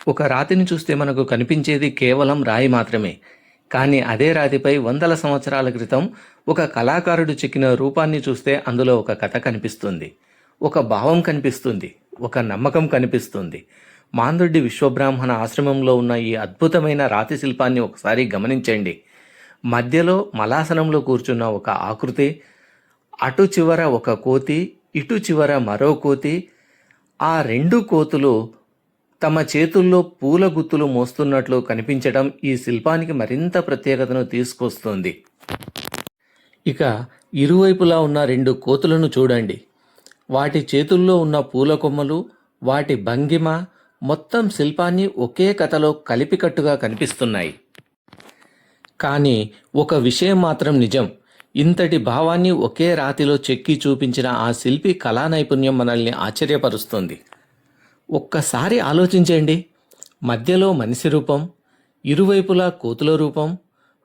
ఒక రాతిని చూస్తే మనకు కనిపించేది కేవలం రాయి మాత్రమే. కానీ అదే రాతిపై వందల సంవత్సరాల క్రితం ఒక కళాకారుడు చెక్కిన రూపాన్ని చూస్తే అందులో ఒక కథ కనిపిస్తుంది, ఒక భావం కనిపిస్తుంది, ఒక నమ్మకం కనిపిస్తుంది. మాందొడ్డి విశ్వబ్రాహ్మణ ఆశ్రమంలో ఉన్న ఈ అద్భుతమైన రాతి శిల్పాన్ని ఒకసారి గమనించండి. మధ్యలో మలాసనంలో కూర్చున్న ఒక ఆకృతి, అటు చివర ఒక కోతి, ఇటు చివర మరో కోతి. ఆ రెండు కోతులు తమ చేతుల్లో పూల గుత్తులు మోస్తున్నట్లు కనిపించడం ఈ శిల్పానికి మరింత ప్రత్యేకతను తీసుకొస్తుంది. ఇక ఇరువైపులా ఉన్న రెండు కోతులను చూడండి. వాటి చేతుల్లో ఉన్న పూల కొమ్మలు, వాటి భంగిమ మొత్తం శిల్పాన్ని ఒకే కథలో కలిపికట్టుగా కనిపిస్తున్నాయి. కానీ ఒక విషయం మాత్రం నిజం. ఇంతటి భావాన్ని ఒకే రాతిలో చెక్కి చూపించిన ఆ శిల్పి కళా నైపుణ్యం మనల్ని ఆశ్చర్యపరుస్తుంది. ఒక్కసారి ఆలోచించండి. మధ్యలో మనిషి రూపం, ఇరువైపులా కోతుల రూపం,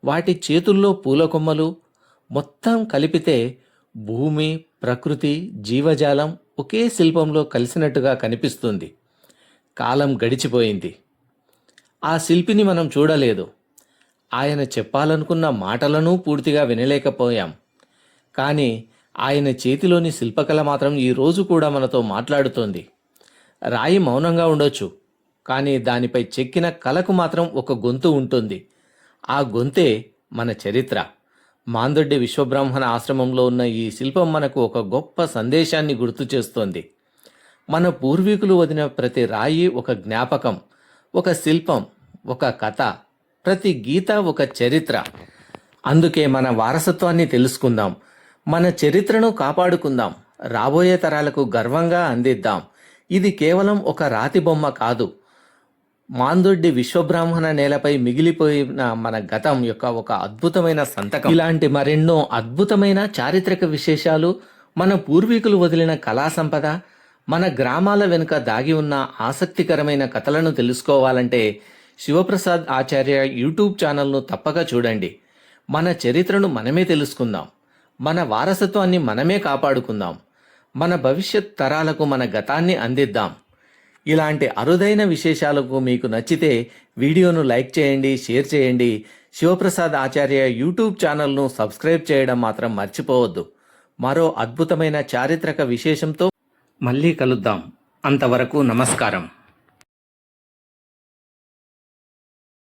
వాటి చేతుల్లో పూల కొమ్మలు మొత్తం కలిపితే భూమి, ప్రకృతి, జీవజాలం ఒకే శిల్పంలో కలిసినట్టుగా కనిపిస్తుంది. కాలం గడిచిపోయింది. ఆ శిల్పిని మనం చూడలేదు. ఆయన చెప్పాలనుకున్న మాటలను పూర్తిగా వినలేకపోయాం. కానీ ఆయన చేతిలోని శిల్పకళ మాత్రం ఈరోజు కూడా మనతో మాట్లాడుతోంది. రాయి మౌనంగా ఉండొచ్చు, కానీ దానిపై చెక్కిన కళకు మాత్రం ఒక గొంతు ఉంటుంది. ఆ గొంతే మన చరిత్ర. మాందొడ్డి విశ్వబ్రాహ్మణ ఆశ్రమంలో ఉన్న ఈ శిల్పం మనకు ఒక గొప్ప సందేశాన్ని గుర్తు చేస్తోంది. మన పూర్వీకులు వదిలిన ప్రతి రాయి ఒక జ్ఞాపకం, ఒక శిల్పం, ఒక కథ, ప్రతి గీత ఒక చరిత్ర. అందుకే మన వారసత్వాన్ని తెలుసుకుందాం, మన చరిత్రను కాపాడుకుందాం, రాబోయే తరాలకు గర్వంగా అందిద్దాం. ఇది కేవలం ఒక రాతి బొమ్మ కాదు, మాందొడ్డి విశ్వబ్రాహ్మణ నేలపై మిగిలిపోయిన మన గతం యొక్క ఒక అద్భుతమైన సంతకం. ఇలాంటి మరెన్నో అద్భుతమైన చారిత్రక విశేషాలు, మన పూర్వీకులు వదిలిన కళా సంపద, మన గ్రామాల వెనుక దాగి ఉన్న ఆసక్తికరమైన కథలను తెలుసుకోవాలంటే శివప్రసాద్ ఆచార్య యూట్యూబ్ ఛానల్ను తప్పక చూడండి. మన చరిత్రను మనమే తెలుసుకుందాం, మన వారసత్వాన్ని మనమే కాపాడుకుందాం, మన భవిష్యత్ తరాలకు మన గతాన్ని అందిద్దాం. ఇలాంటి అరుదైన విశేషాలకు మీకు నచ్చితే వీడియోను లైక్ చేయండి, షేర్ చేయండి. శివప్రసాద్ ఆచార్య యూట్యూబ్ ఛానల్ను సబ్స్క్రైబ్ చేయడం మాత్రం మర్చిపోవద్దు. మరో అద్భుతమైన చారిత్రక విశేషంతో మళ్ళీ కలుద్దాం. అంతవరకు నమస్కారం.